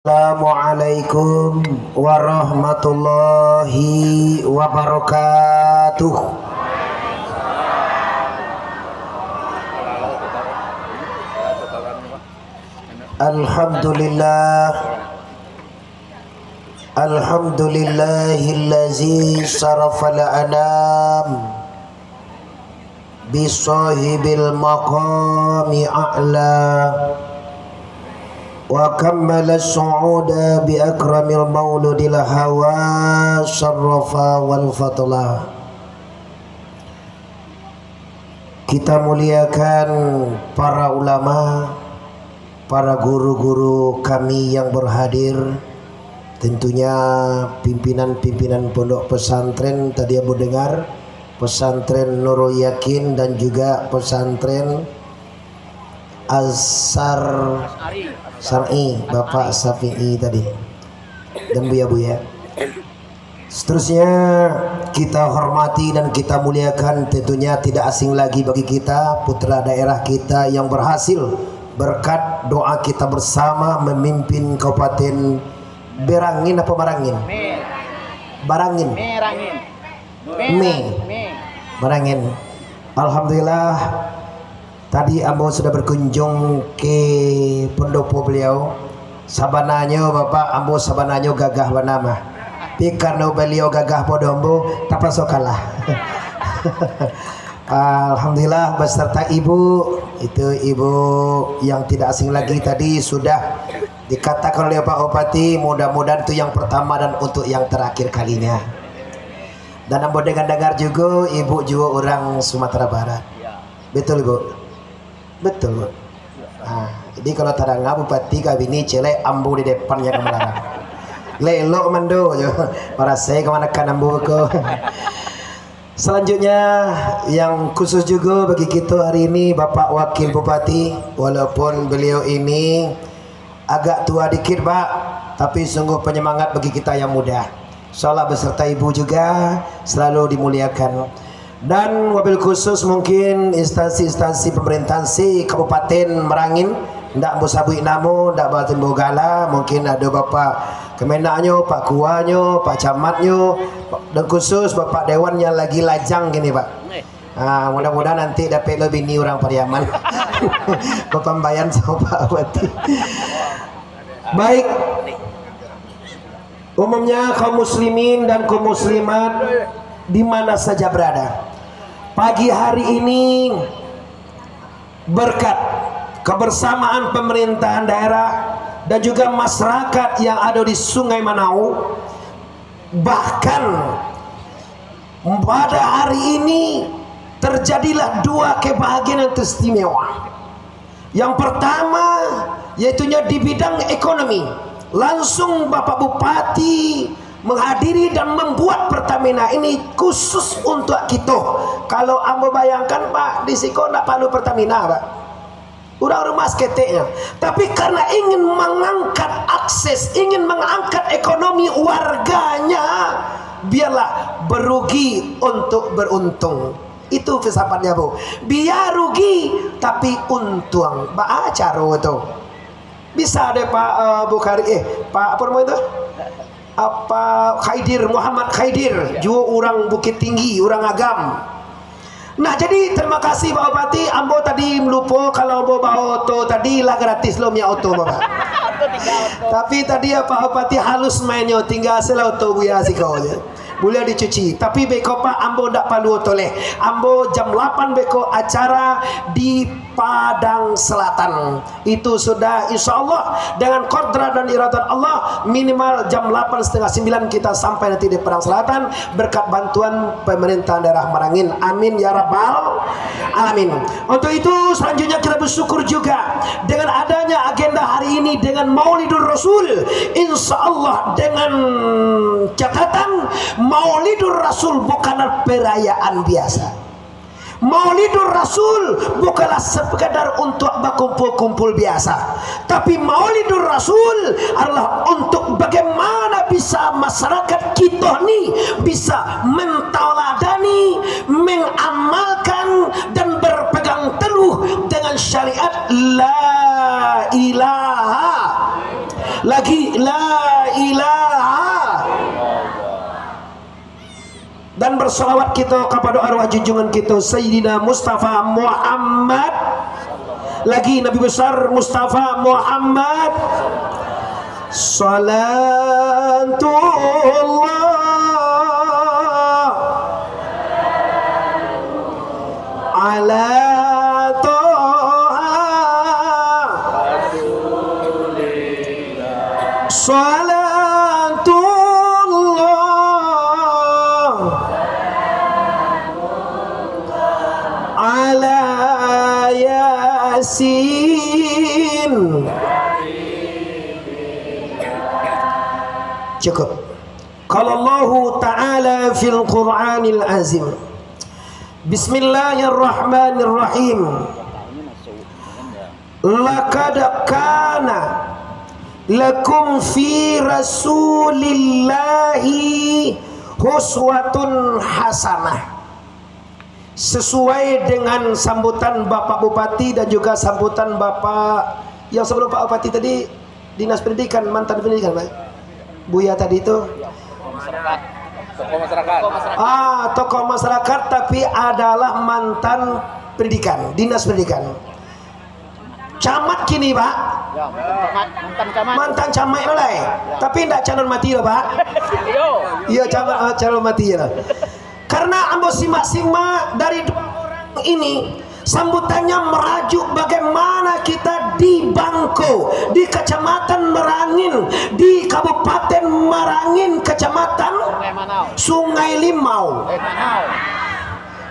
Assalamualaikum warahmatullahi wabarakatuh. Alhamdulillah, alhamdulillahillazi sarafal anam bisahibil maqami a'la wa kammala as-su'uda bi akramil mauludil hawa syarrafa wal fatlah. Kita muliakan para ulama, para guru-guru kami yang berhadir, tentunya pimpinan-pimpinan pondok pesantren. Tadi Abu dengar pesantren Nurul Yakin dan juga pesantren Azhar Syar'i Bapak Syafi'i tadi dan Buya. Seterusnya kita hormati dan kita muliakan, tentunya tidak asing lagi bagi kita putra daerah kita yang berhasil berkat doa kita bersama memimpin Kabupaten Berangin apa Barangin? Barangin. Barangin. Alhamdulillah. Tadi Ambo sudah berkunjung ke pendopo beliau. Sabananya Bapak Ambo sabananya gagah banama. Tapi karena beliau gagah podombo tak pasok kalah. Alhamdulillah beserta ibu, itu ibu yang tidak asing lagi tadi sudah dikatakan oleh Pak Bupati, mudah-mudahan itu yang pertama dan untuk yang terakhir kalinya. Dan Ambo dengar juga ibu juga orang Sumatera Barat. Betul Ibu? Betul Bu. Nah, jadi kalau terang Bupati kabini celek Ambo di depannya kemarin. Lelok mando para saya kemana kan Ambo ke. Selanjutnya yang khusus juga bagi kita hari ini Bapak Wakil Bupati, walaupun beliau ini agak tua dikit Pak, tapi sungguh penyemangat bagi kita yang muda. Insyaallah beserta ibu juga selalu dimuliakan. Dan wabil khusus mungkin instansi-instansi pemerintahan si Kabupaten Merangin, ndak Musabui Namo, ndak Batin Bogala, mungkin ada Bapak Kemenaknya, Pak Kuanyo, Pak Camatnyo, dan khusus Bapak Dewan yang lagi lajang gini Pak. Mudah-mudahan nanti dapat lebih ni orang Pariaman. Pembayan sama Pak Bupati. Baik. Umumnya kaum muslimin dan kaum muslimat di mana saja berada, pagi hari ini berkat kebersamaan pemerintahan daerah dan juga masyarakat yang ada di Sungai Manau, bahkan pada hari ini terjadilah dua kebahagiaan yang istimewa. Yang pertama yaitunya di bidang ekonomi, langsung Bapak Bupati menghadiri dan membuat Pertamina ini khusus untuk kita. Kalau Ambo bayangkan Pak, di Siko tidak perlu Pertamina Pak, udah rumah keteknya. Tapi karena ingin mengangkat akses, ingin mengangkat ekonomi warganya, biarlah berugi untuk beruntung. Itu filsafatnya Bu. Biar rugi tapi untung. Pak Acaro itu bisa deh Pak Bukhari Pak apa namanya itu? Apa Khaidir, Muhammad Khaidir juga orang Bukit Tinggi, orang Agam. Nah jadi terima kasih Pak Bupati. Ambo tadi melupa kalau Ambo bawa auto tadi lah gratis lo punya auto Bapak. Tapi tadi ya Pak Bupati halus mainnya, tinggal sel auto buya sih kau aja. Boleh dicuci. Tapi beko Pak Ambo ndak perlu toleh. Ambo jam 8 beko acara di Padang Selatan. Itu sudah insya Allah dengan kodrat dan iradat Allah minimal jam 8:30-9 kita sampai nanti di Padang Selatan berkat bantuan pemerintahan daerah Merangin. Amin ya rabbal alamin. Untuk itu selanjutnya kita bersyukur juga dengan adanya agenda hari ini dengan Maulidur Rasul. Insya Allah dengan catatan Maulidur Rasul bukanlah perayaan biasa. Maulidur Rasul bukanlah sekadar untuk berkumpul-kumpul biasa, tapi Maulidur Rasul adalah untuk bagaimana bisa masyarakat kita ni bisa mentauladani, mengamalkan dan berpegang teguh dengan syariat la ilaha lagi la ilaha, dan berselawat kita kepada arwah junjungan kita Sayyidina Mustafa Muhammad, lagi Nabi besar Mustafa Muhammad. Salatullah ala salatullah ala yasin. Cukup. Qala Allah Ta'ala fil Qur'anil Azim, Bismillahirrahmanirrahim, laqad kana lakum fi rasulillahi uswatun hasanah. Sesuai dengan sambutan Bapak Bupati dan juga sambutan Bapak yang sebelum Pak Bupati tadi, Dinas Pendidikan, mantan pendidikan Pak Buya tadi itu, tokoh masyarakat tapi adalah mantan pendidikan, Dinas Pendidikan. Camat kini Pak, mantan camat mulai, tapi tidak calon mati loh Pak. Iya camat calon mati ya. Karena ambo simak-simak dari dua orang ini, sambutannya merajuk bagaimana kita di Bangko, di Kecamatan Merangin, di Kabupaten Merangin, Kecamatan Sungai Limau,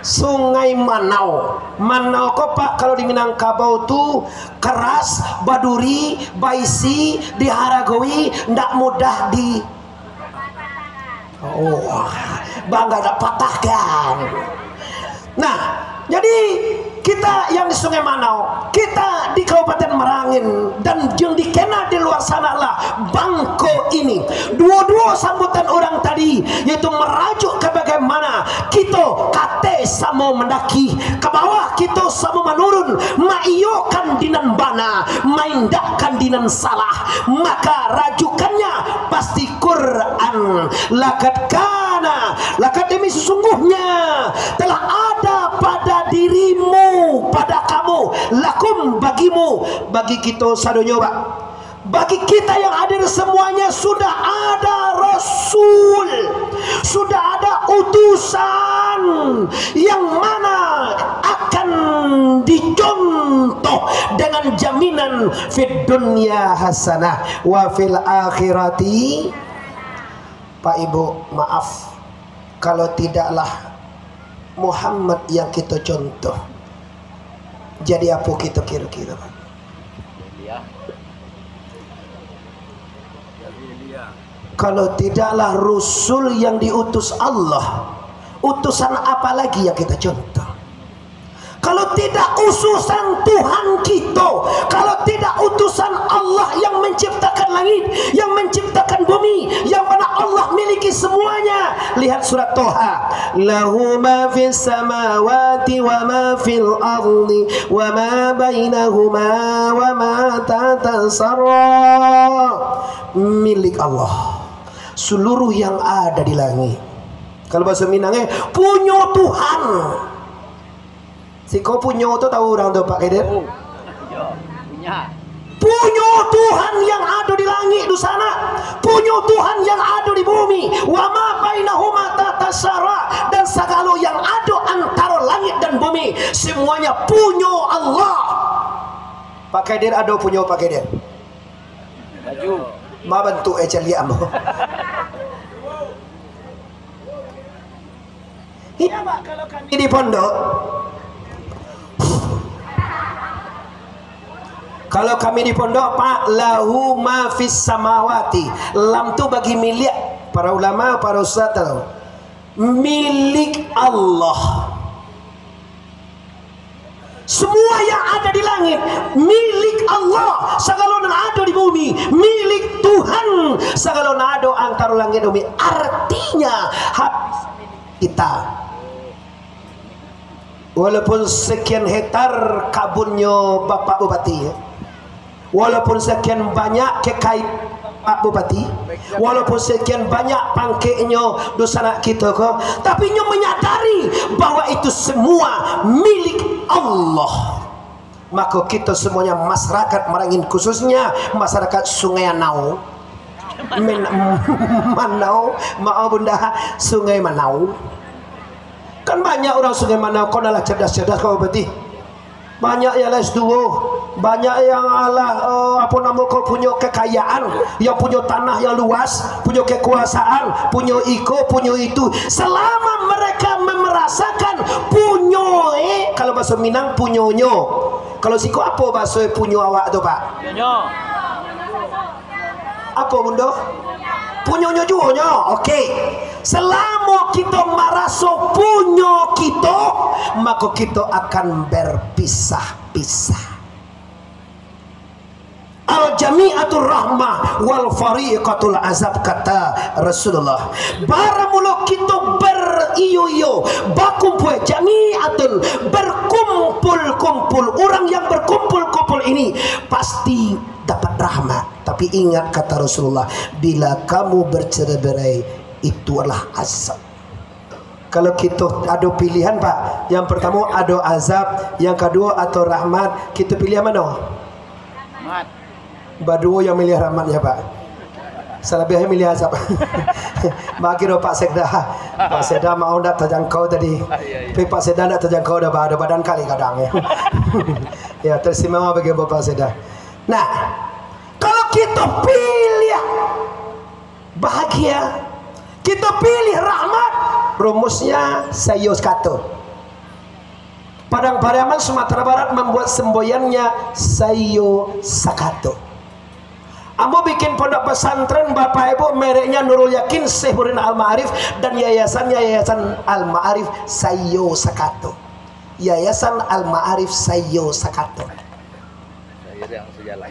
Sungai Manau. Manau kok Pak, kalau di Minangkabau tuh keras, baduri, baisi, diharagoi, ndak mudah di bangga ada patahkan. Nah, jadi kita yang di Sungai Manau, kita di Kabupaten Merangin, dan yang dikenal di luar sana lah Bangko ini. Dua-dua sambutan orang tadi yaitu merajuk ke bagaimana kita kate sama mendaki ke bawah, kita sama menurun, maiyokan dinan bana, maindakan dinan salah. Maka rajukannya pasti Quran. Lakad demi sesungguhnya telah ada pada dirimu, pada kamu, lakum bagimu, bagi kita sadonya Pak, bagi kita yang hadir semuanya sudah ada Rasul, sudah ada utusan yang mana akan dicontoh dengan jaminan fid dunya hasanah wa fil akhirati. Pak Ibu maaf kalau tidaklah Muhammad yang kita contoh, jadi apa kita kira-kira Pak? Kalau tidaklah Rasul yang diutus Allah, utusan apa lagi yang kita contoh? Kalau tidak utusan Tuhan kita, kalau tidak utusan Allah yang menciptakan langit, yang menciptakan bumi, yang mana Allah miliki semuanya. Lihat surat Toha, lahu ma fis samawati wa ma fil ardi wa ma bainahuma wa ma tahta sarra, milik Allah seluruh yang ada di langit. Kalau bahasa Minangnya punya Tuhan. Si kau punya itu tahu orang tuh Pak Kadir? Punya Tuhan yang ada di langit di sana, punya Tuhan yang ada di bumi. Wa ma bainahuma tatasara, dan segala yang ada antara langit dan bumi semuanya punya Allah. Pak Kadir ada punya Pak Kadir? Maju. Ma bantu ejali amo. Iya Pak, kalau kami di pondok, kalau kami di pondok Pak, lahu ma fis samawati, lam tu bagi milik para ulama, para ustaz tahu, milik Allah. Semua yang ada di langit milik Allah, segala yang ada di bumi milik Tuhan, segala yang ada antara langit dan bumi. Artinya habis kita, walaupun sekian hektar kebunnya Bapak Bupati, walaupun sekian banyak kekayaan Pak Bupati, walaupun sekian banyak pangkeknya dosa kita kok, tapi nyo menyadari bahwa itu semua milik Allah. Maka kita semuanya masyarakat Merangin, khususnya masyarakat Sungai Manau, Manau, maaf bunda, Sungai Manau. Kan banyak orang Sungai Manau, kau adalah cerdas-cerdas kau berarti. Banyak yang S2, banyak yang apa nama kau punya kekayaan, yang punya tanah yang luas, punya kekuasaan, punya iko, punya itu. Selama mereka merasakan punyo, kalau bahasa Minang punyonyo. Kalau siko apa bahasa punyo awak tu Pak? Punyo. Apa bunda? Punyonyo juga nyo. Okey. Selama kita merasa punyo kita, maka kita akan berpisah-pisah. Al-jami'atul rahmah wal fariqatul azab, kata Rasulullah. Baramula kita beriyo-iyo, bakumpul jami'atul, berkumpul-kumpul. Orang yang berkumpul-kumpul ini pasti dapat rahmat. Tapi ingat kata Rasulullah, bila kamu bercerai-berai, itu adalah azab. Kalau kita ada pilihan Pak, yang pertama ada azab, yang kedua atau rahmat, kita pilih yang mana? Rahmat. Berdua yang milih rahmat ya Pak. Selebihnya milih azab. Bagi Pak Sekda, Pak Sekda mau nak terjangkau tadi. Tapi Pak Sekda nak terjangkau dah ada badan kali kadang ya. Ya terima bagi Bapak Sekda. Nah, kalau kita pilih bahagia, kita pilih rahmat, rumusnya sayo sekato. Padang Pariaman Sumatera Barat membuat semboyannya sayo sakato. Ambo bikin pondok pesantren Bapak Ibu, mereknya Nurul Yakin Syekhuddin Al-Ma'arif, dan yayasannya Yayasan Al-Ma'arif Sayo Sakato. Yayasan Al-Ma'arif Sayo Sakato. Saya yang sejalan.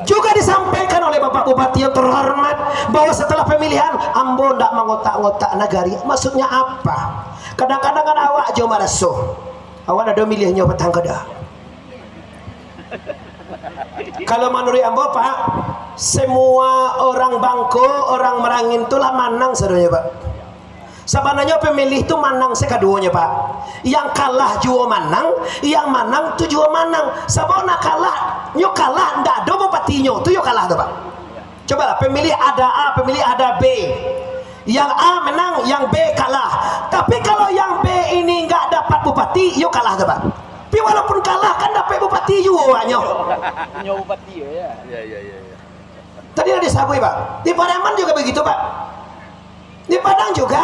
Juga disampaikan oleh Bapak Bupati yang terhormat bahwa setelah pemilihan Ambo tidak mengotak-ngotak nagari. Maksudnya apa? Kadang-kadang kan awak jauh maraso, awak ada milihnya petang kada. Kalau menurut Ambo Pak, semua orang Bangko, orang Merangin itulah manang sebenarnya Pak. Sebenarnya pemilih itu manang sekaduanya Pak. Yang kalah juga manang, yang manang itu juga manang. Sebenarnya kalah, nyo kalah ndak ada bupatinya, itu yo kalah tuh Pak. Coba lah, pemilih ada A, pemilih ada B. Yang A menang, yang B kalah. Tapi kalau yang B ini nggak dapat bupati, yo kalah tuh Pak. Tapi walaupun kalah kan dapat bupati juga nyo. Nyo bupati ya. Iya. Tadi ada disabui Pak. Di Pariaman juga begitu Pak. Di Padang juga,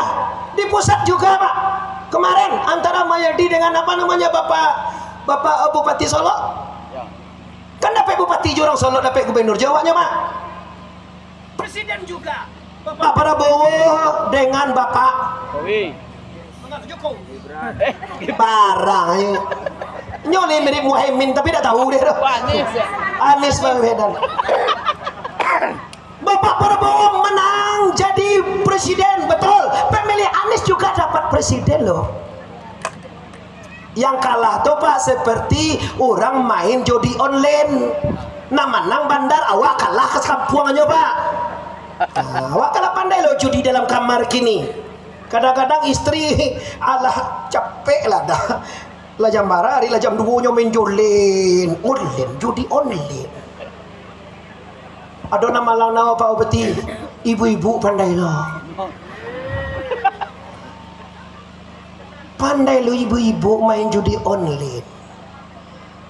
di pusat juga Pak. Kemarin antara Mayadi dengan apa namanya Bapak Bupati Solo, ya. Kan dapat Bupati Jurang Solo, dapat Gubernur Jawanya Pak. Presiden juga, Bapak Prabowo dengan Bapak Jokowi. Barang, nyoli mirip Muhaimin tapi tidak tahu deh. Anies Baswedan. Bapak Prabowo menang jadi presiden, betul. Pemilih Anies juga dapat presiden loh. Yang kalah tuh Pak seperti orang main judi online. Nah menang bandar, awak kalah ke kampungannya Pak. Nah, awak kalah pandai loh judi dalam kamar kini. Kadang-kadang istri alah capek lah dah. Lah jam marah, hari lah jam 2 nya main online, judi online. Ada nama lang Pak Bupati, ibu-ibu pandai lah. Pandai lo ibu-ibu main judi online.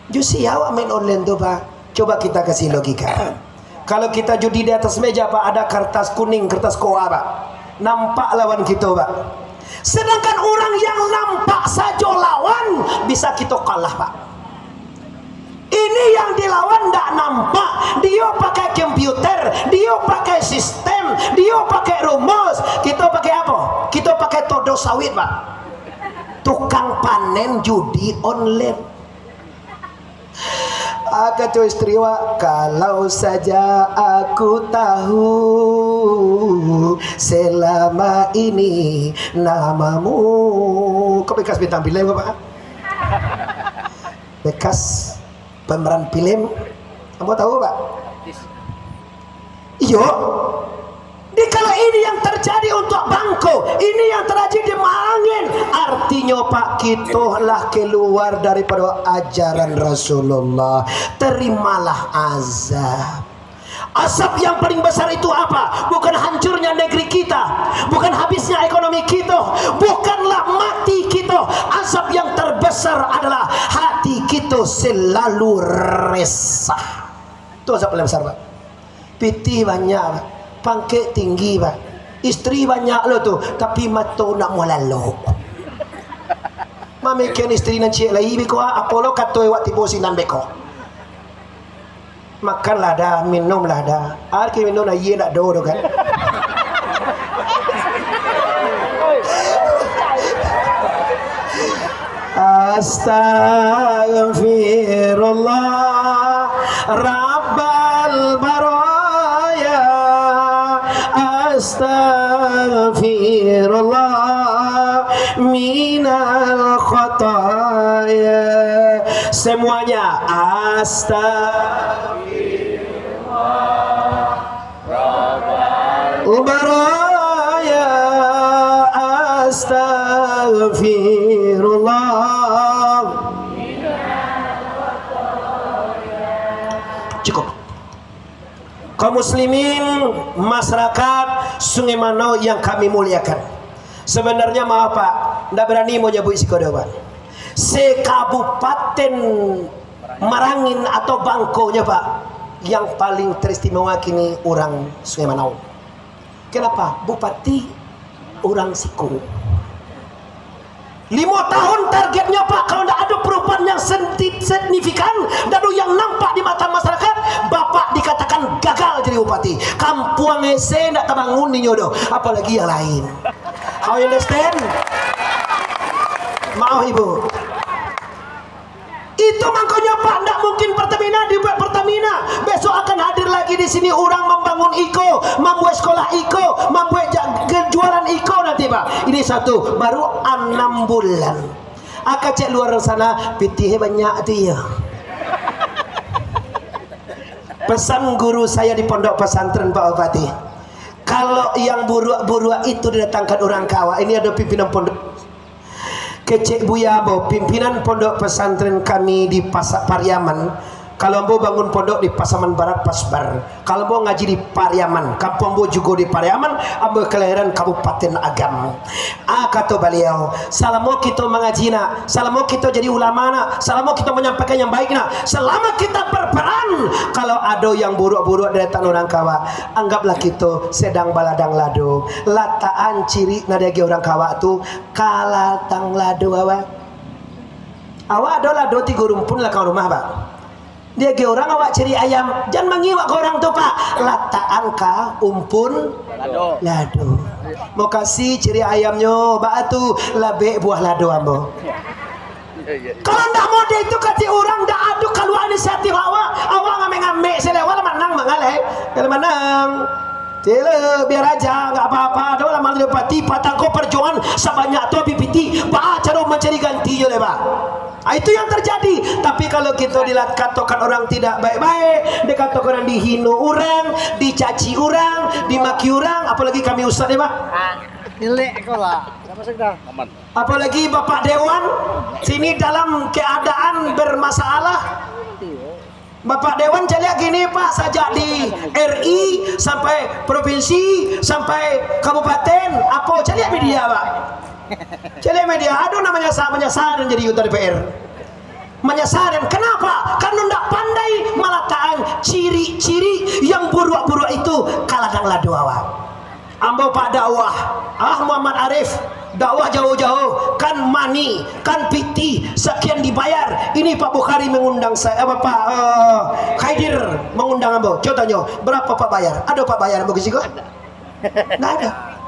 Jusi awak main online tuh Pak. Coba kita kasih logika. Kalau kita judi di atas meja Pak, ada kertas kuning, kertas koa Pak. Nampak lawan kita Pak. Sedangkan orang yang nampak saja lawan bisa kita kalah Pak. Ini yang dilawan tidak nampak. Dia pakai komputer, dia pakai sistem, dia pakai rumus. Kita pakai apa? Kita pakai todo sawit Pak. Tukang panen judi online. Kata istri Wak, kalau saja aku tahu selama ini namamu. Kok bekas bintang film Pak? Bekas pemeran film, kamu tahu Pak? Iyo. Di kala ini yang terjadi untuk Bangko, ini yang terjadi di Mangin. Artinya Pak, kitolah keluar daripada ajaran Rasulullah. Terimalah azab. Asap yang paling besar itu apa? Bukan hancurnya negeri kita, bukan habisnya ekonomi kita, bukanlah mati kita. Asap yang terbesar adalah hati kita selalu resah. Itu asap paling besar Pak. Piti banyak Pak, pangkat tinggi Pak, istri banyak lo tuh, tapi mata nak mau lalu. Mamikan istri nan cik lagi beko apa lo kata awak tipu sinan beko. Makanlah dah, minumlah dah. Arki minum na ye nak do kan. Astaghfirullah Rabbal baraya, astaghfirullah minal khataya. Semuanya astaghfirullah Rabbal baraya, astaghfirullah. Cukup. Kaum muslimin, masyarakat Sungai Manau yang kami muliakan. Sebenarnya maaf Pak, tidak berani mau nyebut isi kode Pak. Sekabupaten Marangin atau Bangko-nya Pak, yang paling teristimewa kini orang Sungai Manau. Kenapa? Bupati orang Siku. 5 tahun targetnya Pak, kalau tidak ada perubahan yang signifikan dan yang nampak di mata masyarakat, Bapak dikatakan gagal jadi bupati. Kampung Ese tidak terbangun nih nyodo, apalagi yang lain. How you understand? Maaf Ibu. Itu makanya Pak, tidak mungkin Pertamina dibuat Pertamina. Besok akan hadir lagi di sini orang membangun Iko, membuat sekolah Iko, membuat jualan Iko nanti Pak. Ini satu, baru 6 bulan. Akan cek luar sana, pitih banyak dia. Pesan guru saya di pondok pesantren Pak Bupati, kalau yang buruk-buruk itu didatangkan orang Kawa, ini ada pimpinan pondok Kecek Buya Bo, pimpinan pondok pesantren kami di Pariaman. Kalau mau bangun pondok di Pasaman Barat Pasbar, kalau mau ngaji di Pariaman, kampung Bo juga di Pariaman, ambil kelahiran Kabupaten Agam. Kata beliau, selama kita mengaji nak, selama kita jadi ulama nak, selama kita menyampaikan yang baik nak, selama kita berperan, kalau ada yang buruk-buruk datang orang Kawa, anggaplah kita sedang baladang lado. Lataan ciri nadagi orang Kawa tu kalatang lado awak. Awak ada lado 3 rumpun lah kau rumah Pak. Dia ke orang awak cari ayam, jangan mengiwak ke orang tuh Pak. Lataan ka umpun lado. Mau kasih ciri ayamnya batu labek buah lado ambo. Kalau ndak mau dia itu kati orang ndak aduk kalau inisiatif awak ngambil selewal menang mengalih. Kalau menang Tila biar aja nggak apa-apa. Doa lama lepati patangko perjuangan sebanyak tu pipiti. Pak cara mencari gantinya le Pak. Itu yang terjadi. Tapi kalau kita dikatakan orang tidak baik-baik, dikatakan orang dihina orang, dicaci orang, dimaki orang, apalagi kami ustaz ya Pak. Nilai lah. Apalagi Bapak Dewan sini dalam keadaan bermasalah. Bapak Dewan saya lihat gini Pak, sejak di RI sampai provinsi sampai kabupaten, apa saya lihat media Pak. Saya lihat media, aduh namanya menyasar jadi anggota DPR. Menyasarin, kenapa? Karena tidak pandai meletakkan ciri-ciri yang buruk-buruk itu kaladang ladu awak. Ambo Pak dakwah, Muhammad Arif dakwah jauh-jauh, kan money, kan piti, sekian dibayar. Ini Pak Bukhari mengundang saya, Pak Khaidir mengundang ambo. Contohnya, berapa Pak bayar? Ada Pak bayar ambo kesiko? Nggak ada.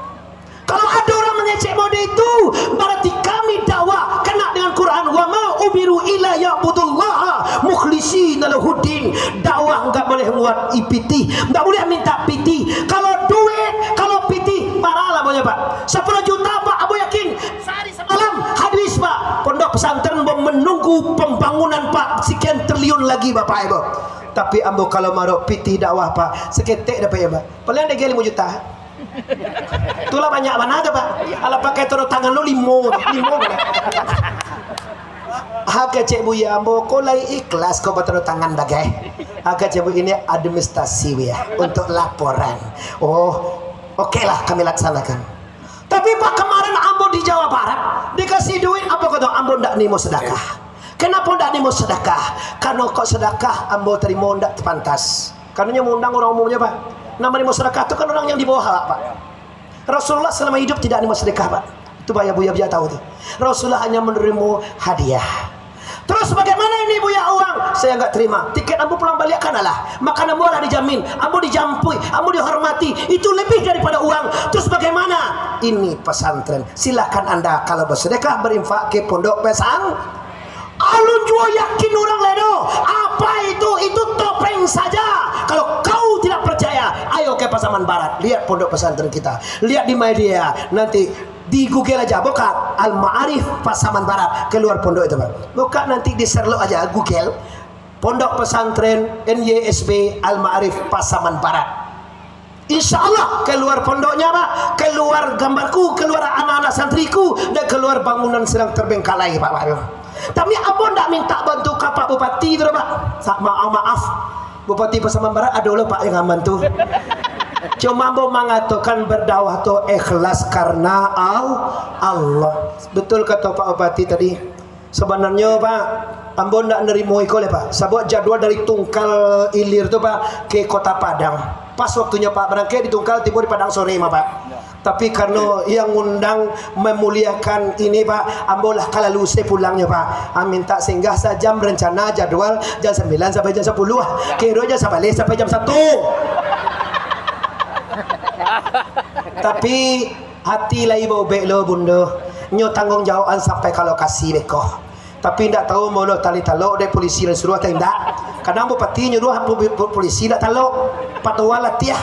Kalau ada orang mengecek mode itu, berarti kami dakwah kena dengan Quran. Wa ma umiru illa ya'budullaha mukhlishina lahuddin. Dakwah enggak boleh buat IPT, enggak boleh minta PT. Kalau duit, kalau PT paralah boleh Pak. 10 juta Pak, Abu yakin sehari semalam habis Pak. Pondok pesantren menunggu pembangunan Pak, sekian triliun lagi Bapak Ibu. Tapi ambo kalau marok pitih dakwah pak, seketek dapat ya pak. Paling ada 5 juta. Itulah banyak mana aja pak. Ala pakai turun tangan lu 5. Harga cek bu ya ambo kolai ikhlas kau berturun tangan bagai. Harga cek bu ini administrasi ya untuk laporan. Oh, oke lah kami laksanakan. Tapi pak kemarin ambo di Jawa Barat dikasih duit apa kata ambo ndak nimo sedekah. Kenapa ndak nimo sedekah? Karena kok sedekah ambo terima ndak pantas. Karena mengundang orang umumnya pak. Nama nimo sedekah itu kan orang yang di bawah pak. Rasulullah selama hidup tidak nimo sedekah pak. Itu Buya Buya tahu tuh. Rasulullah hanya menerima hadiah. Terus bagaimana ini Buya uang? Saya nggak terima. Tiket ambo pulang balik kan lah. Makan ambo lah dijamin. Ambo dijampui. Ambo dihormati. Itu lebih daripada uang. Terus bagaimana? Ini pesantren. Silakan anda kalau bersedekah berinfak ke pondok pesantren. Alun jua yakin orang ledo. Apa itu? Itu topeng saja. Kalau kau tidak percaya, ayo ke Pasaman Barat. Lihat pondok pesantren kita. Lihat di media. Nanti di Google aja, buka Al-Ma'arif Pasaman Barat, keluar pondok itu pak. Buka nanti di Sherlock aja Google pondok pesantren NYSB Al-Ma'arif Pasaman Barat. Insya Allah keluar pondoknya pak, keluar gambarku, keluar anak-anak santriku, dan keluar bangunan sedang terbengkalai pak. Tapi abang tidak minta bantu ke Pak Bupati itu pak. Maaf Bupati Pasaman Barat ada loh pak yang bantu. Cuma mau mengatakan berdakwah itu ikhlas karena Allah. Betul kata Pak Bupati tadi. Sebenarnya Pak, ambo ndak nerimo iko le Pak. Sebab jadwal dari Tungkal Ilir itu Pak ke Kota Padang. Pas waktunya Pak berangkat di Tungkal, tiba di Padang sore mah Pak. Tapi karena yang undang memuliakan ini Pak, ambo lah kalau lusa pulangnya Pak. Minta singgah sajam rencana jadwal jam 9 sampai jam 10. Kira aja sampai jam 1. Tapi hati lai bau bek lo bunda nyo tanggung jawaban sampai kalau kasih beko. Tapi tidak tahu mau lo tali talok dek polisi dan suruh atau tidak. Kadang bupati nyuruh polisi tidak talok patwa latiah.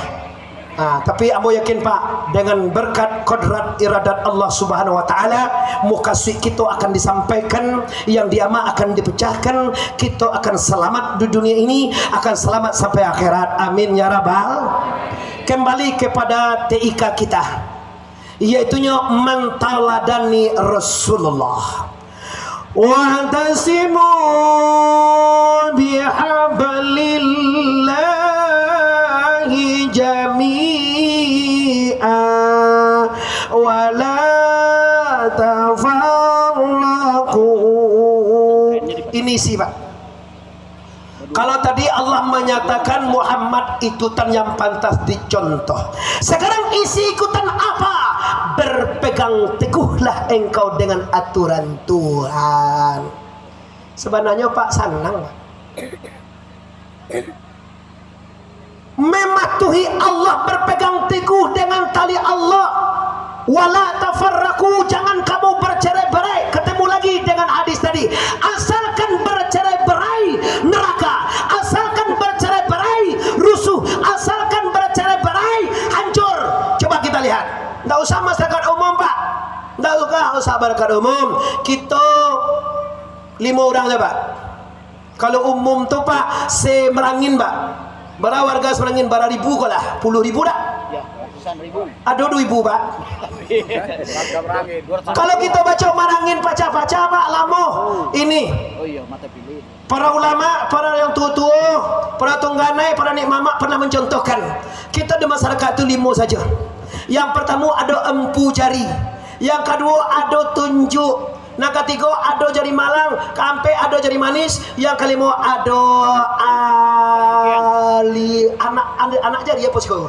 Tapi ambo yakin Pak dengan berkat kodrat iradat Allah Subhanahu Wa Taala mukasih kita akan disampaikan, yang diama akan dipecahkan, kita akan selamat di dunia ini, akan selamat sampai akhirat. Amin ya rabbal. Kembali kepada TIK kita, yaitunya mantaladani Rasulullah. Wa'tasimu bihablillahi jami'a wa la tafarraqu. Ini sih Pak. Kalau tadi Allah menyatakan Muhammad ikutan yang pantas dicontoh, sekarang isi ikutan apa? Berpegang teguhlah engkau dengan aturan Tuhan. Sebenarnya Pak senang Pak. Mematuhi Allah, berpegang teguh dengan tali Allah. Wala tafarraku, jangan kamu bercerai-berai. Ketemu lagi dengan hadis tadi. Asalkan bercerai-berai neraka, asalkan bercerai-berai rusuh, asalkan bercerai-berai hancur. Coba kita lihat. Tidak usah masyarakat umum Pak, tidak usah masyarakat umum. Kita 5 orang saja Pak. Kalau umum tuh Pak, semerangin Pak. Berapa warga semerangin? Berapa ribu kok lah? 10.000 dah? Ya, ratusan ribu. Ada 2.000 Pak. Kalau kita baca marangin baca-baca Pak lamo ini. Oh iya, mata pilih. Para ulama, para yang tua-tua, para tungganai, para nik mamak pernah mencontohkan. Kita di masyarakat itu 5 saja. Yang pertama ada empu jari, yang kedua ada tunjuk, nah ketiga ada jari malang, keempat ada jari manis, yang kelima ada anak jari apa sih kau?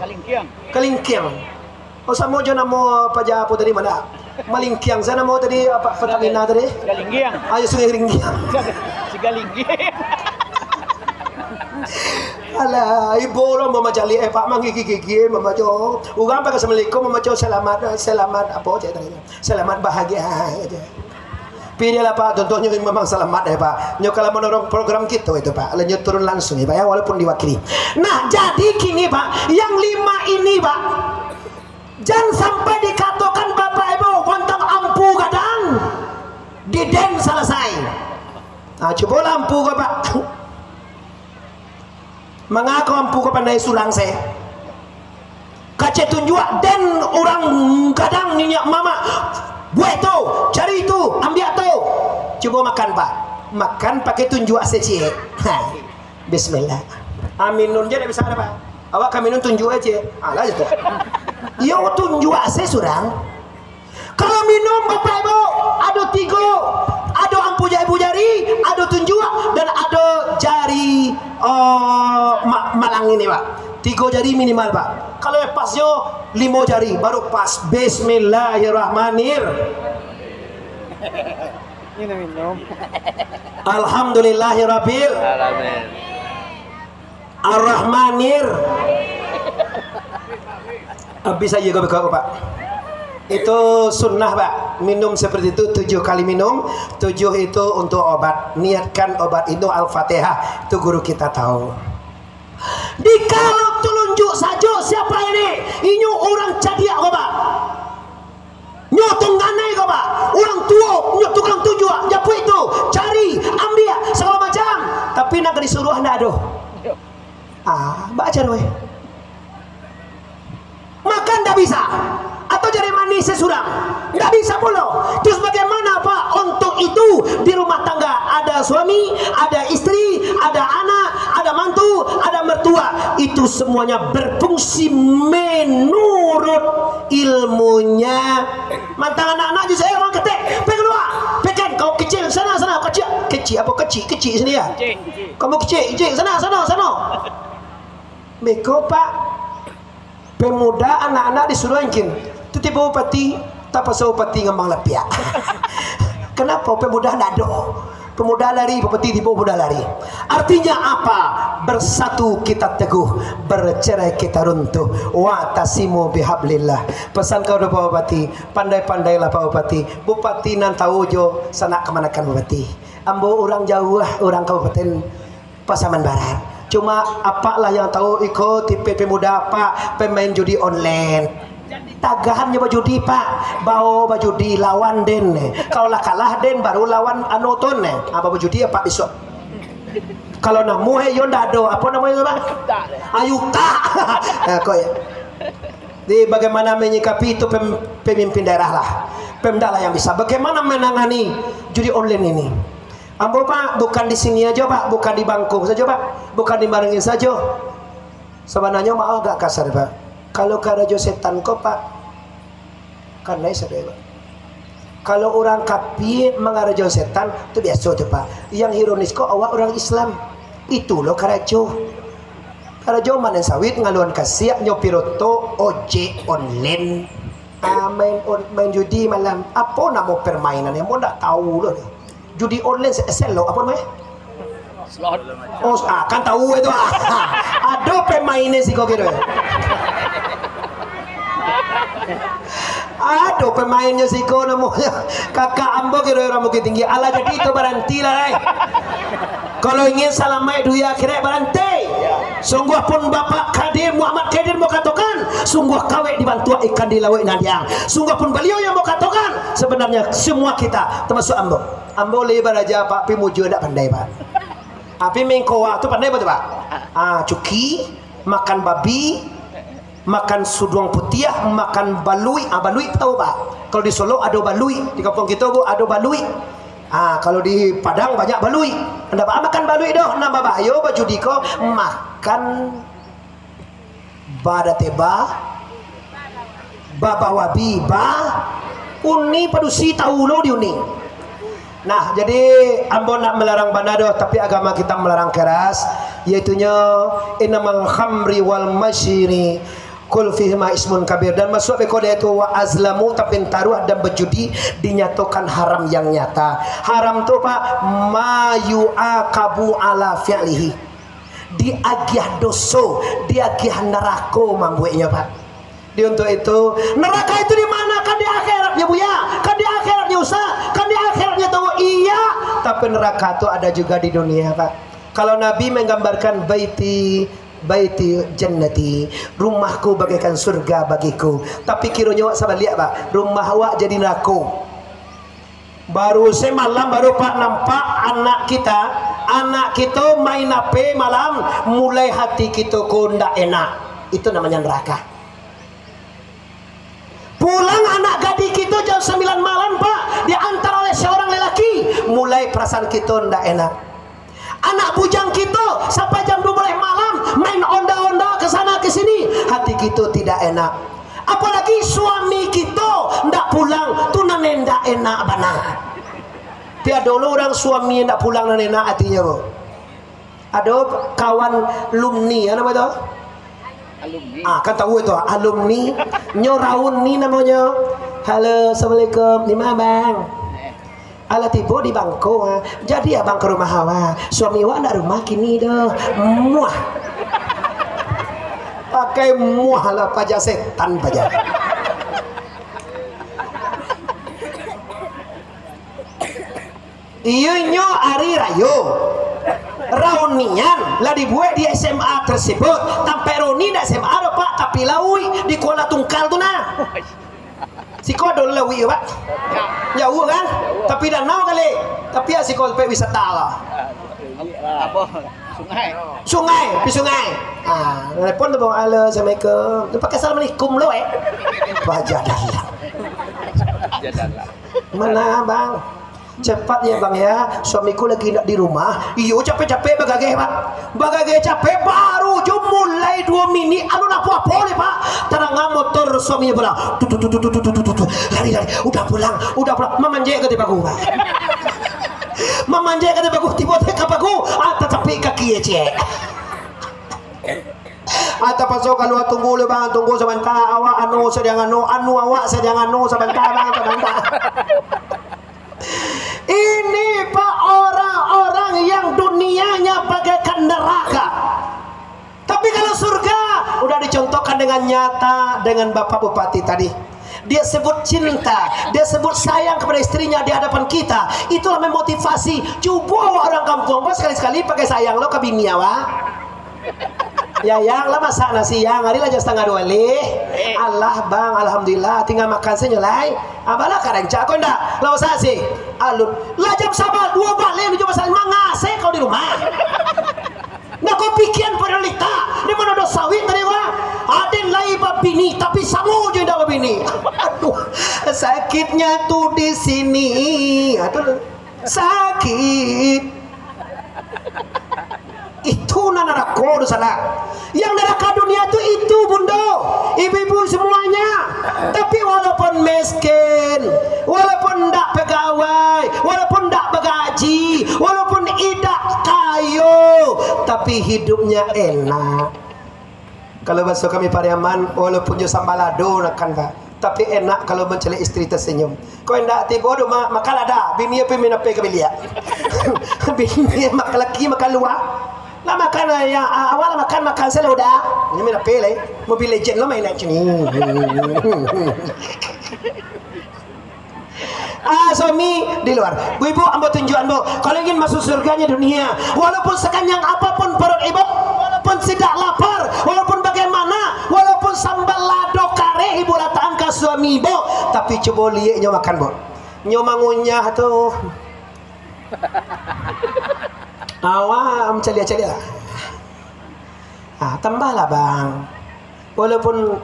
Kelingkiang. Oh sama aja nama pajak apa tadi mana? Malingkiang. Saya nama tadi apa? Pertamina tadi? Galinggiang. Ayo sungai Galinggiang. Si Galinggiang. Alah, ibu lo mama jali Pak mang gigi mama jo. Ugang pakai assalamualaikum mama jo selamat apa aja tadi. Selamat bahagia aja. Pilih lah Pak, contohnya memang selamat ya Pak. Nyo kalau mendorong program kita itu Pak, lanjut turun langsung ya Pak ya, walaupun diwakili. Nah jadi gini Pak, yang 5 ini Pak, jangan sampai dikatakan Bapak Ibu kontang ampu kadang diden selesai. Nah coba lampu Pak. mengaku ampu kepandai surang saya kace tunjuk dan orang kadang minyak mama buat tu cari itu ambil tu coba makan pak makan pakai tunjuk seci bismillah aminun je tak bisa ada pak awak kami nun tunjuk aja alah je tu yo tunjuk saya surang kalau minum bapak ibu ada 3 ada ampu jari ada tunjuk dan ada jari malang ini pak 3 jari minimal pak kalau pasnya 5 jari baru pas bismillahirrahmanirrahim ini minum alhamdulillahirabbil alamin arrahmanir bisa juga pak itu sunnah pak minum seperti itu 7 kali minum 7 itu untuk obat niatkan obat itu al-fatihah itu guru kita tahu dikalau telunjuk saja siapa ini inyu orang cadiak kau pak nyotong ganai kau pak orang tua tukang tunjuk japu itu cari ambil segala macam tapi nak disuruh anda aduh baca doa makan tak bisa atau jari manis sesurang nggak bisa pula terus bagaimana pak untuk itu di rumah tangga ada suami ada istri ada anak ada mantu ada mertua itu semuanya berfungsi menurut ilmunya mantang anak-anak juga saya orang ketek pengen keluar pengen kau kecil sana kecil apa kecil sini ya kamu kecil sana beko pak pemuda anak-anak disuruh angkin itu tipe upati tak pasal upati ngembang lepiak kenapa pemuda nak do pemuda lari upati tipe pemuda lari artinya apa bersatu kita teguh bercerai kita runtuh wa tasimu bihablillah pesan kau Pak Bupati pandai-pandailah Pak Bupati nan tahu jo sana kemanakan Bupati ambo orang jauh orang Kabupaten Pasaman Barat cuma apalah yang tahu ikut tipe pemuda pak pemain judi online tagahan nyoba judi pak bawa judi lawan den kalau lah kalah den baru lawan anoton apa judi ya pak besok kalau namu yo ndado apa namanya pak ayu tak kok ya di bagaimana menyikapi itu pemimpin daerah lah pemda lah yang bisa bagaimana menangani judi online ini ambo pak bukan di sini aja pak bukan di bangku saja pak bukan di barengin saja sebenarnya maaf agak kasar pak kalau karajo setan kok pak karena saya pak kalau orang kapi mengarajo setan itu biasa tuh pak yang ironis kok awak orang Islam itu loh karajo mana sawit ngaluan kasiak nyopiroto ojek online main judi malam apa nama permainan yang mau ndak tahu loh judi online selo apa namanya slot kan tahu itu ada pemainnya sih kok gitu aduh pemainnya sih kok namanya kakak ambo kira orang bukit tinggi ala jadi itu berhenti lah kalau ingin salamai duya kira berhenti sungguh pun Bapak Kadir Muhammad Kadir mau katakan sungguh kawet dibantu ikan di laut nadiang sungguh pun beliau yang mau katakan sebenarnya semua kita termasuk ambo lebar aja pak pi mujo tidak pandai pak api mengkoa tu pandai betul pak cuki makan babi makan suduang putih makan balui balui tahu pak kalau di Solo ada balui di kampung kita bu ada balui kalau di Padang banyak balui anda pak makan balui doh nambah bayo baju diko makan badateba babawabi uni padusi tahu lo di uni. Nah jadi ambo nak melarang banado tapi agama kita melarang keras yaitunya innamal khamri wal masyiri kul fihima ismun kabir dan masuk kode itu wa azlamu tapi taruh dan berjudi dinyatakan haram yang nyata haram tuh pak mayu akabu ala fi'lihi diagih doso diagih neraka mambuenya pak di untuk itu neraka itu di mana kan di akhiratnya bu ya kan di akhiratnya usah kan di akhiratnya tahu iya tapi neraka itu ada juga di dunia pak kalau Nabi menggambarkan baiti jannati rumahku bagaikan surga bagiku tapi kiranya wak sabar lihat pak rumah wak jadi neraka baru semalam baru pak nampak anak kita anak kita main HP malam, mulai hati kita ndak enak, itu namanya neraka. Pulang anak gadis kita jam 9 malam Pak, diantar oleh seorang lelaki, mulai perasaan kita ndak enak. Anak bujang kita sampai jam 12 malam main onda-onda ke sana ke sini, hati kita tidak enak. Apalagi suami kita ndak pulang, tuh nane ndak enak bana. Tiada dulu orang suami ndak pulang nane enak hatinya bu. Ada kawan alumni, apa itu? Alumni. Kan tahu itu alumni, nyoraun ni namanya. Halo, assalamualaikum, di mana bang? Ala tiba di bangko, jadi abang ke rumah hawa, suami wa ndak rumah kini dah, muah, pakai muah lah pajak setan pajak. Iya nyo ari rayo, raunian lah dibuat di SMA tersebut, sampai Roni dah SMA ada Pak, tapi laui di Kuala Tungkal tu nah. Si kau dulu lawi Pak, jauh kan? Tapi danau kali, tapi si kau sampai wisata lah. Apa? Sungai, pergi sungai. Telepon tu bang, halo, assalamualaikum. Pakai assalamualaikum lo Wajah dalam. Mana bang? Cepat ya bang ya, suamiku lagi nak di rumah. Iyo capek-capek bagage Pak, bagage capek baru jom mulai 2 minit. Anu nak apa ni Pak? Terang motor suaminya pulang, lari, udah pulang. Memanjek ke tibaku Pak. Memanjek ke tibaku, tiba-tiba kapaku, tetapi kaki cek. Atau pasok kalau tunggu le bang, tunggu sebentar. Awak anu sedang anu awak sedang anu sebentar bang, sebentar. Ini Pak orang-orang yang dunianya bagaikan neraka. Tapi kalau surga udah dicontohkan dengan nyata dengan Bapak Bupati tadi. Dia sebut cinta, dia sebut sayang kepada istrinya di hadapan kita. Itulah memotivasi. Coba orang kampung sekali-sekali pakai sayang lo ke bini awak. Ya yang lah masak nasi yang hari lah jam 1:30 leh. Allah bang, alhamdulillah tinggal makan senyelai. Abalah karenca kau ndak? Lau sasi. Alun. Lah jam sabar 2 balik lu coba saling mangase kau di rumah. Ndak kau pikiran priorita. Di mana ada sawit tadi wah? Ada lai babini tapi samu je ndak babini. Aduh, sakitnya tuh di sini. Aduh, sakit. Itu neraka salah. Yang neraka dunia itu bunda, ibu-ibu semuanya. Tapi walaupun miskin, walaupun ndak pegawai, walaupun ndak bergaji, walaupun tidak kayu, tapi hidupnya enak. Kalau bahasa kami Pariaman, walaupun jo sambalado kan Pak, tapi enak kalau mencela istri tersenyum. Kau ndak tiba rumah makan ada, bini apa mina pe ke bilia. Bini makan laki makan luar. Lah makan yang awal makan saya udah. Ini mana pele? Mobile Legend lo main aja nih. Suami di luar. Bu ibu ambo tunjuk ambo. Kalau ingin masuk surganya dunia, walaupun sekanyang apapun perut ibu, walaupun tidak lapar, walaupun bagaimana, walaupun sambal lado kare ibu letakkan ke suami ibu, tapi coba lihat nyo makan bu. Nyo mangunyah tuh. Awam celia-celia. Tambahlah bang. Walaupun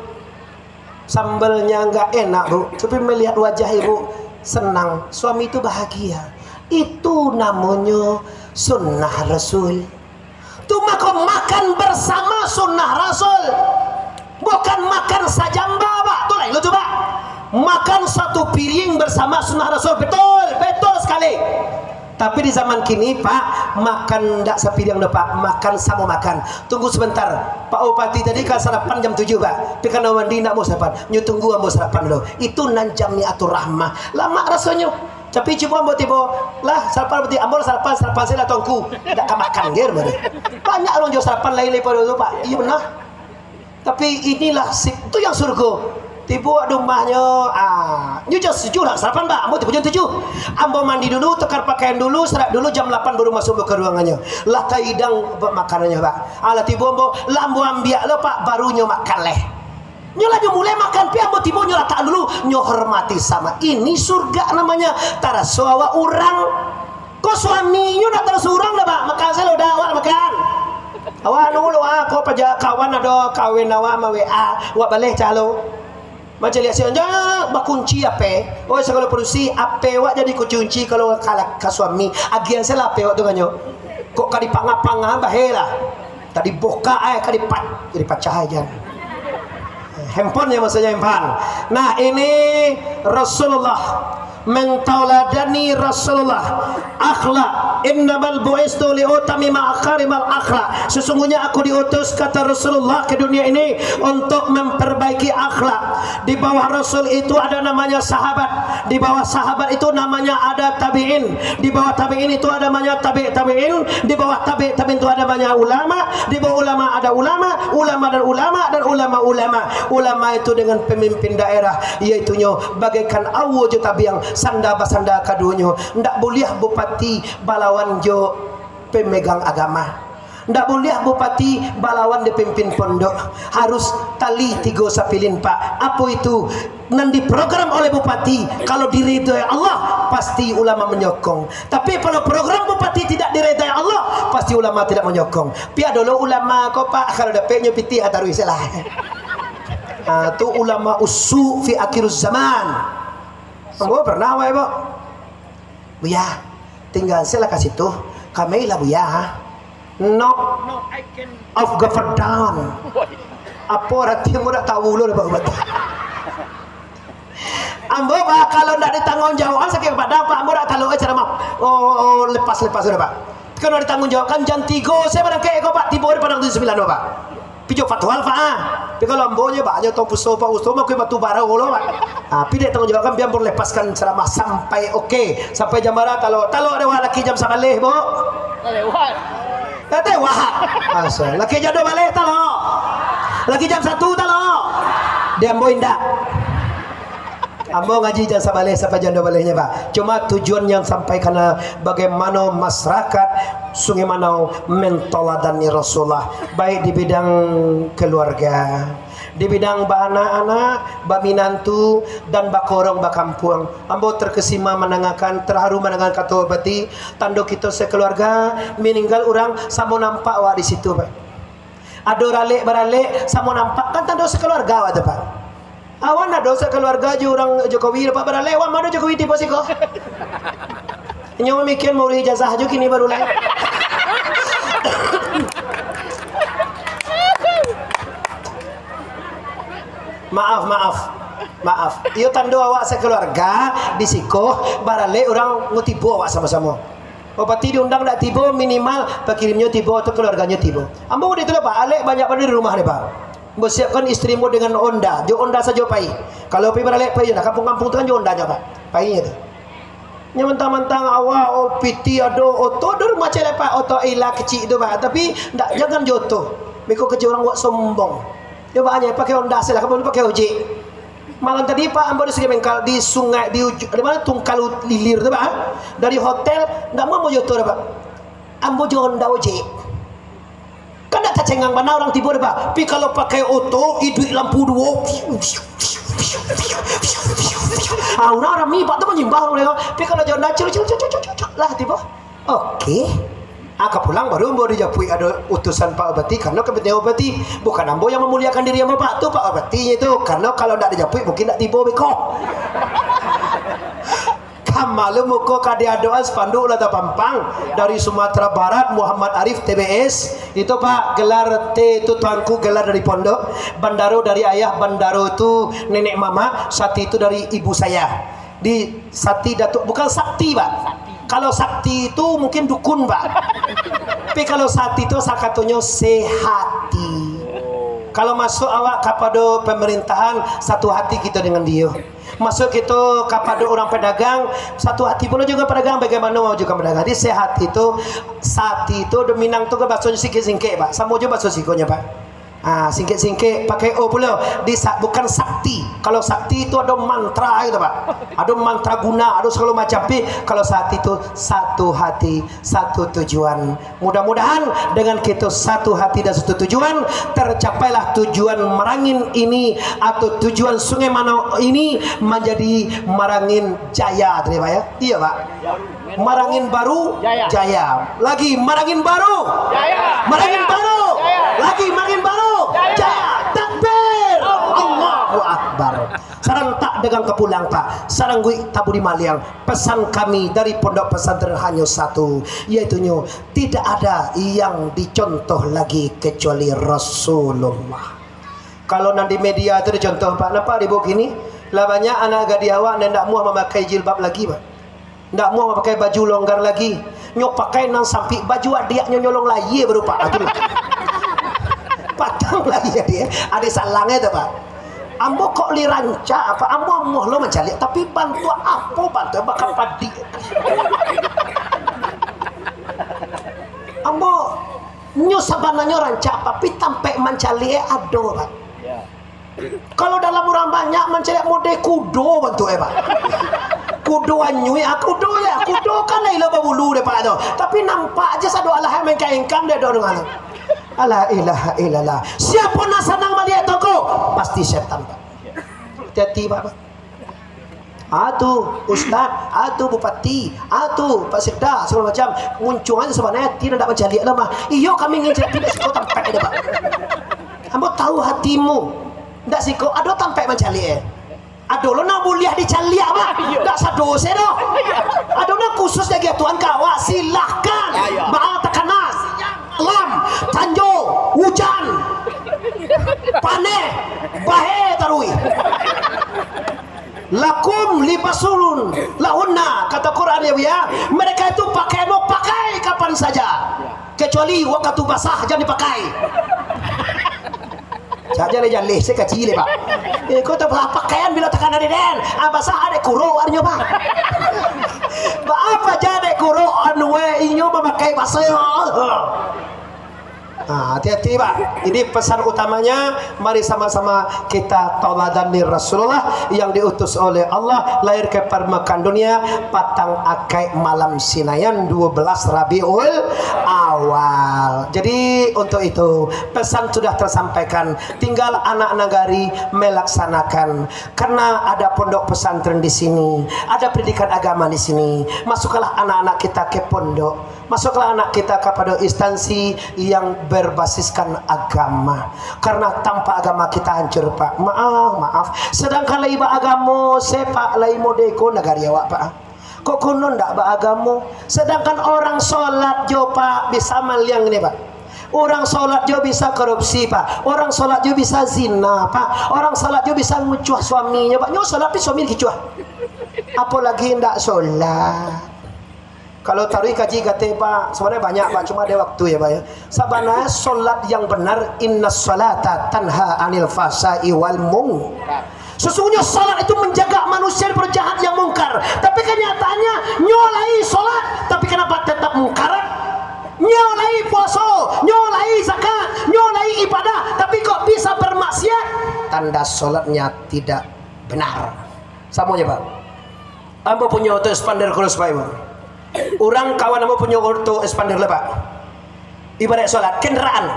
sambalnya nggak enak bu, tapi melihat wajah ibu senang, suami itu bahagia. Itu namanya sunnah Rasul. Tuh makan bersama sunnah Rasul, bukan makan saja mbak. Tuh lah, lo coba makan satu piring bersama sunnah Rasul. Betul sekali. Tapi di zaman kini Pak, makan ndak sepiring Pak, makan sama makan. Tunggu sebentar, Pak Bupati tadi kan sarapan jam 7 Pak. Tapi karena mandi ndak mau sarapan, nyu tunggu ambo sarapan dulu. Itu nan jam niatur rahmah. Lama rasanya. Tapi coba ambo tiba lah sarapan berarti ambo sarapan saya tongku. Ndak makan ger mana. Banyak orang jual sarapan lain pada dulu Pak. Iya benar. Tapi inilah itu yang surga. Tiba rumahnya, nyu jam 7 lah sarapan Mbak, ambo tiba jam 7. Ambo mandi dulu, tekar pakaian dulu, serat dulu, jam 8 baru masuk ke ruangannya. Lah kaidang makanannya Pak. Ala tiba ambo, lah ambo ambiak lo Pak, baru nyu makan leh. Nyu lagi mulai makan, pi ambo tiba nyu letak dulu, nyu hormati sama. Ini surga namanya. Tara suawa orang Kok suaminya nak tersurang dah pak, makan saya lo dah awak makan. Awak nulu aku pajak kawan ada kawin awak ma WA, awak balik calo. Macam lihat sih, jangan bakunci apa? Oh kalau produksi apa awak jadi kunci kalau kalah ke suami. Agian saya apa awak tu kanyo? Kok kadi pangah bahela. Tadi boka kadi jadi pecah aja. Handphone ya maksudnya handphone. Nah ini Rasulullah mentauladani Rasulullah akhlak innamal bu'istu liutamima akarimal akhlak. Sesungguhnya aku diutus kata Rasulullah ke dunia ini untuk memperbaiki akhlak. Di bawah Rasul itu ada namanya sahabat, di bawah sahabat itu namanya ada tabi'in, di bawah tabi'in itu ada namanya tabi'in, di bawah tabi'in itu ada namanya ulama, di bawah ulama ada ulama, ulama dan ulama dan ulama-ulama. Ulama itu dengan pemimpin daerah, yaitunya bagaikan awu je tabiang sanda basanda kadunyo. Ndak boleh bupati balawan jo pemegang agama, ndak boleh bupati balawan de pimpin pondok, harus tali tiga sapilin pak. Apa itu? Nan diprogram oleh bupati, kalau diridhoi Allah pasti ulama menyokong. Tapi kalau program bupati tidak diridhoi Allah pasti ulama tidak menyokong. Pia dulu ulama kau pak kalau dapatnya piti ataru salah. Tu ulama usu fi akhiruz zaman. Ambo pernah wae, Bu. Buya, tinggal saya kasih tuh. Kami lah Buya. No of govern down. Apa rati muda tahu lu Pak Ubat. Ambo Pak kalau ndak ditanggung jawaban sakit pada Pak Ambo kalau ceramah. Oh lepas sudah Pak. Kalau ditanggung jawabkan jam 3 saya barang kayak kau Pak tiba di padang 9 Pak. Pijo fatwa Pak. Tapi kalau ambonya banyak tong puso Pak Usto mah batu bara ulo Pak. Tapi dia tanggung jawabkan biar lepaskan ceramah sampai oke, sampai jam berapa kalau ada laki jam sabaleh Bu. Lewat. Kata wah. Asal laki jam 2 balik talo. Laki jam 1 talo. Dia ambo indak. Ambo ngaji jam sabaleh sampai jam 2 balehnya Pak. Cuma tujuan yang sampai karena bagaimana masyarakat Sungai Manau mentoladani Rasulullah baik di bidang keluarga, di bidang anak-anak, minantu dan bakorong bakampung. Ambo terkesima menangakan terharu menangakan kata bati tando kita sekeluarga meninggal orang samo nampak wa di situ Pak. Ado barale samo nampak kan tando sekeluarga wa Pak. Awan ada dosa keluarga je orang Jokowi dapat barale wa mana Jokowi tipe sih kok. Nyawa mikir mau ijazah aja kini baru lain. Maaf. Iyo tando awak sekeluarga disikoh barale orang ngutipu awak sama-sama. Berarti diundang tak tiba minimal pakirimnya tiba atau keluarganya tiba. Ambo udah itulah Pak, Alek banyak pada di rumah nih Pak. Bersiapkan istrimu dengan onda, jo onda saja pai. Kalau pi barale pai nak kampung-kampung tu kan jo ondanya Pak. Painya tu. Nya mentang-mentang awak piti ado oto dur macam lepas oto ila kecil tu Pak. Tapi ndak jangan joto. Beko kerja orang buat sombong. Dia banyak pakai onda salah kamu pakai ojek. Malam tadi Pak ambo di bengkel di sungai di mana Tungkal Lilir tu Pak. Dari hotel ndak mau joto Pak. Ambo jo onda ojek. Kan tak cengang mana orang tiba Pak. Tapi kalau pakai oto hidup lampu dua. Orang mi Pak tu menyimbang mereka. Tapi kalau jangan nacur lah tiba. Okey. Aka pulang baru ambo dijapui ada utusan Pak Obati karena kebetulan Obati bukan ambo yang memuliakan diri sama Pak tu Pak Obatinya itu karena kalau tidak dijapui mungkin tidak tiba beko. Kamalu muko kadia doa spanduk lata pampang dari Sumatera Barat Muhammad Arif TBS itu Pak gelar T itu tuanku gelar dari pondok Bandaro dari ayah Bandaro itu nenek mama Sati itu dari ibu saya di Sati Datuk bukan Sakti Pak. Kalau sakti itu mungkin dukun Pak. Tapi kalau sakti itu sakatonya sehati. Kalau masuk awak kepada pemerintahan satu hati kita dengan dia. Masuk kita kepada orang pedagang satu hati pula juga pedagang bagaimana mau juga pedagang. Jadi sehat itu sati itu Minang tu ke bahasa singkek Pak. Sama juga bahasa sikonya Pak. Singkit-singkit pakai O pula. Bukan sakti. Kalau sakti itu ada mantra gitu Pak. Ada mantra guna, ada segala macam. Kalau sakti itu satu hati, satu tujuan. Mudah-mudahan dengan kita satu hati dan satu tujuan, tercapailah tujuan Marangin ini atau tujuan Sungai Manau ini menjadi Marangin Jaya, terima ya. Iya Pak. Marangin baru Jaya. Lagi Marangin baru Jaya. Marangin baru Jaya. Lagi Marangin baru Jaya. Takbir. Allahu Akbar. Sarang tak dengan kepulang Pak. Sarang gue tabu di Maliang. Pesan kami dari Pondok Pesantren hanya satu, yaitu tidak ada yang dicontoh lagi kecuali Rasulullah. Kalau nanti media itu dicontoh Pak, nampak di buku ini lah banyak anak gadis awak dan tak muah memakai jilbab lagi Pak. Tak muah memakai baju longgar lagi. Nyok pakai nang sampai baju dia nyolong lagi baru Pak. Patang lagi ya dia. Ada salangnya tu Pak. Ambo kok li ranca apa? Ambo moh lo mencari tapi bantu apa? Bantu bakal padi. Ambo nyo sabananya ranca tapi tampe mencari ado Pak. Kalau dalam orang banyak mencari mode kudo bantu Pak. Kudo anyui, kudo ya, kudo kan lah bulu deh Pak tu. Tapi nampak aja satu Allah yang mengkainkan dia dengan. La ilaha illallah. Siapa nak senang melihat toko? Pasti setan Pak. Hati-hati Pak. Atuh Ustaz, atuh Bupati, atuh Pak Sekda, segala macam. Muncul aja sebenarnya tidak nak mencari lama. Iyo kami ingin tidak siko tampak ada Pak. Kamu tahu hatimu. Tak siko, ada tampak mencari. Ada lo nak boleh dicari apa? Tak sadose doh. Ada nak khusus lagi Tuhan kawak silahkan. Maaf tekanas. Lam, tanjo, hujan, panen, bahe tarui. Lakum libasulun lahunna, kata Quran ya. Mereka itu pakai mau pakai kapan saja, kecuali waktu basah jangan dipakai. Saja le jaleh saya kecil Pak. Kau tak pakaian bila tekan dari den. Basah ada kuro arnya Pak. Apa jadi kuro anwe inyo memakai basah. Hati-hati Pak. Ini pesan utamanya. Mari sama-sama kita tauladani Rasulullah yang diutus oleh Allah lahir ke permukaan dunia patang akai malam Sinayan 12 Rabiul Awal. Jadi untuk itu pesan sudah tersampaikan. Tinggal anak nagari melaksanakan. Karena ada pondok pesantren di sini, ada pendidikan agama di sini. Masuklah anak-anak kita ke pondok. Masuklah anak kita kepada instansi yang berbasiskan agama. Karena tanpa agama kita hancur Pak. Maaf. Sedangkan lai ba agama sepak lai modeko negari awak Pak. Kok kuno ndak ba agama? Sedangkan orang solat jo Pak bisa maliang ini Pak. Orang solat jo bisa korupsi Pak. Orang solat jo bisa zina Pak. Orang solat jo bisa ngucuah suaminya Pak. Nyo solat pi suami dicuah. Apalagi ndak solat. Kalau taruh kaji kata Pak, sebenarnya banyak Pak, cuma ada waktu ya Pak ya. Sebenarnya solat yang benar, inna salata tanha anil fasai wal munkar. Sesungguhnya salat itu menjaga manusia dari jahat yang mungkar. Tapi kenyataannya nyolai solat, tapi kenapa tetap mungkar? Nyolai puasa, nyolai zakat, nyolai ibadah, tapi kok bisa bermaksiat? Tanda solatnya tidak benar. Samunya Pak. Ambo punya auto expander cross Pak Ibu. Orang kawan ambo punya auto expander lah Pak. Ibarat solat kendaraan.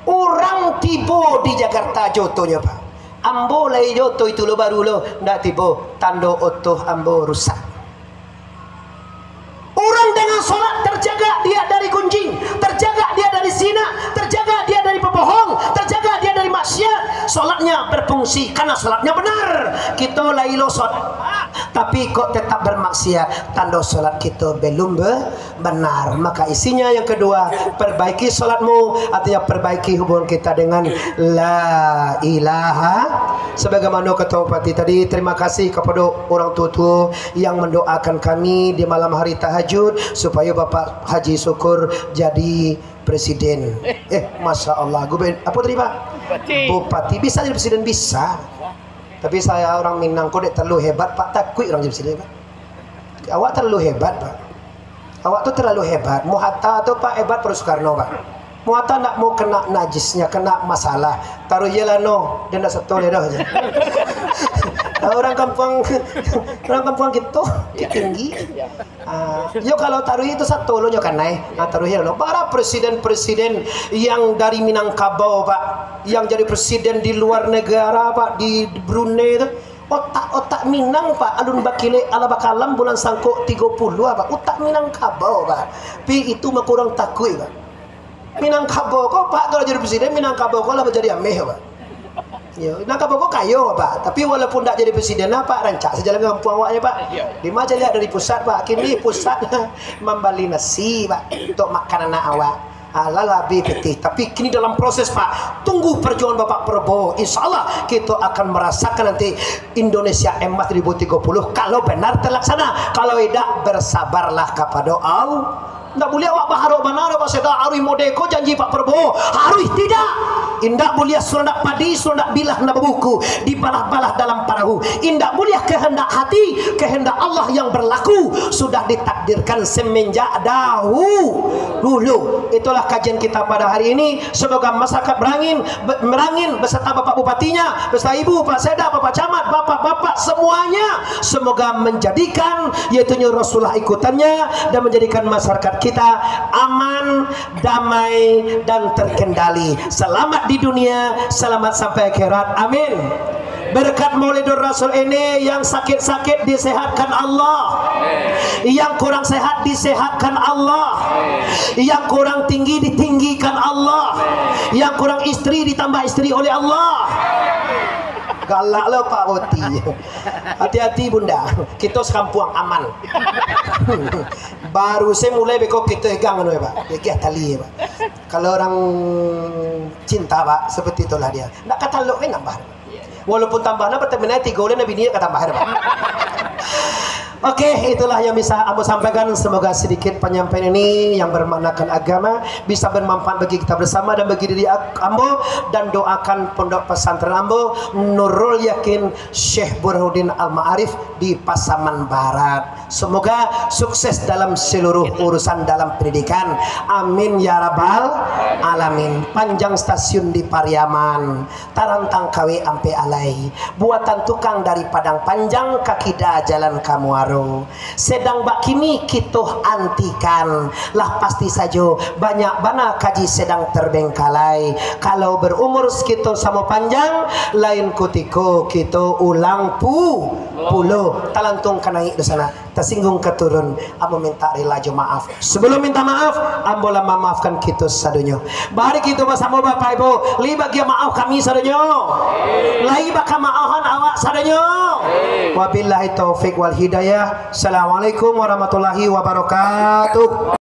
Orang tiba di Jakarta jotonya Pak. Ambo lai joto itu lo baru lo ndak tiba tando auto ambo rusak. Orang dengan solat terjaga dia dari gunjing, terjaga dia dari zina, terjaga dia dari pebohong, terjaga dia dari maksiat. Solatnya berfungsi karena solatnya benar. Kita lailo solat, tapi kok tetap bermaksiat, tanda solat kita belum benar. Maka isinya yang kedua, perbaiki solatmu, artinya perbaiki hubungan kita dengan la ilaha. Sebagaimana Ketua Bupati tadi, terima kasih kepada orang tua yang mendoakan kami di malam hari tahajud supaya Bapak Haji Syukur jadi presiden. Masya Allah. Apa tadi Pak? Bupati bisa jadi presiden bisa. Tapi saya orang Minang kok terlalu hebat Pak, takut orang jadi presiden Pak. Awak terlalu hebat Pak. Awak tuh terlalu hebat. Muhatta atau Pak hebat Prof Soekarno Pak. muatan nak mau kena najisnya, kena masalah. Taruh jelah no, dia nak setol dah aja. orang kampung gitu, tinggi. Yo kalau taruh itu satu lo nyokan naik, taruh jelah no. Para presiden-presiden yang dari Minangkabau Pak, yang jadi presiden di luar negara Pak, di Brunei itu. Otak Minang Pak, alun bakile ala bakalam bulan sangko 30 Pak. Otak Minangkabau Pak. Pi itu mah kurang takui Pak. Minangkabau kok Pak kalau jadi presiden Minangkabau kok lah jadi ameh Pak. Ya, Minangkabau kok kayo Pak. Tapi walaupun tak jadi presiden Pak, rancak sejalan dengan kampung awaknya Pak. Di mana lihat dari pusat Pak. Kini pusat membeli nasi Pak untuk makanan awak. Lalabi peti. Tapi kini dalam proses Pak, tunggu perjuangan Bapak Prabowo. Insya Allah kita akan merasakan nanti Indonesia emas 2030 kalau benar terlaksana. Kalau tidak, bersabarlah kepada Allah. Tidak boleh awak baharu benar Pak Seda Arui Modeko janji Pak Prabowo. Harus tidak. Indak boleh surat padi, surat bilah na buku dibalah-balah dalam perahu. Indak boleh kehendak hati, kehendak Allah yang berlaku sudah ditakdirkan semenjak dulu. Itulah kajian kita pada hari ini. Semoga masyarakat Merangin beserta Bapak Bupatinya, beserta Ibu, Pak Seda, Bapak Camat, Bapak-bapak semuanya, semoga menjadikan yaitu Rasulullah ikutannya dan menjadikan masyarakat kita aman, damai dan terkendali. Selamat di dunia, selamat sampai akhirat. Amin. Berkat Maulidur Rasul ini, yang sakit-sakit disehatkan Allah, yang kurang sehat disehatkan Allah, yang kurang tinggi ditinggikan Allah, yang kurang istri ditambah istri oleh Allah. Galak lah Pak Oti. Hati-hati Bunda, kita sekampung aman. Baru saya mulai bekok kita pegang Pak, dia tali Pak. Kalau orang cinta Pak, seperti itulah dia. Nak kata lo nambah. Walaupun tambahnya pertamina 3 bulan Nabi dia kata tambah Pak. Oke, itulah yang bisa Ambo sampaikan. Semoga sedikit penyampaian ini yang bermaknakan agama bisa bermanfaat bagi kita bersama dan bagi diri Ambo, dan doakan pondok pesantren Ambo Nurul Yakin Syekh Burhanuddin Al-Ma'arif di Pasaman Barat. Semoga sukses dalam seluruh urusan dalam pendidikan. Amin ya rabbal alamin. Panjang stasiun di Pariaman, Tarantang KW ampe alai. Buatan tukang dari Padang Panjang, Kakida Jalan Kamuaro. Sedang bak kini kita antikan lah, pasti saja banyak bana kaji sedang terbengkalai. Kalau berumur kita sama panjang, lain kutiko kita ulang puluh talantung naik di sana, tersinggung keturun. Ambo minta relaju maaf. Sebelum minta maaf, ambo lama maafkan kita sadunya. Bari kita bersama Bapak Ibu, li bagi maaf kami sadunya, lai baka maahan awak sadunya. Wabillahi taufik wal hidayah. Assalamualaikum warahmatullahi wabarakatuh.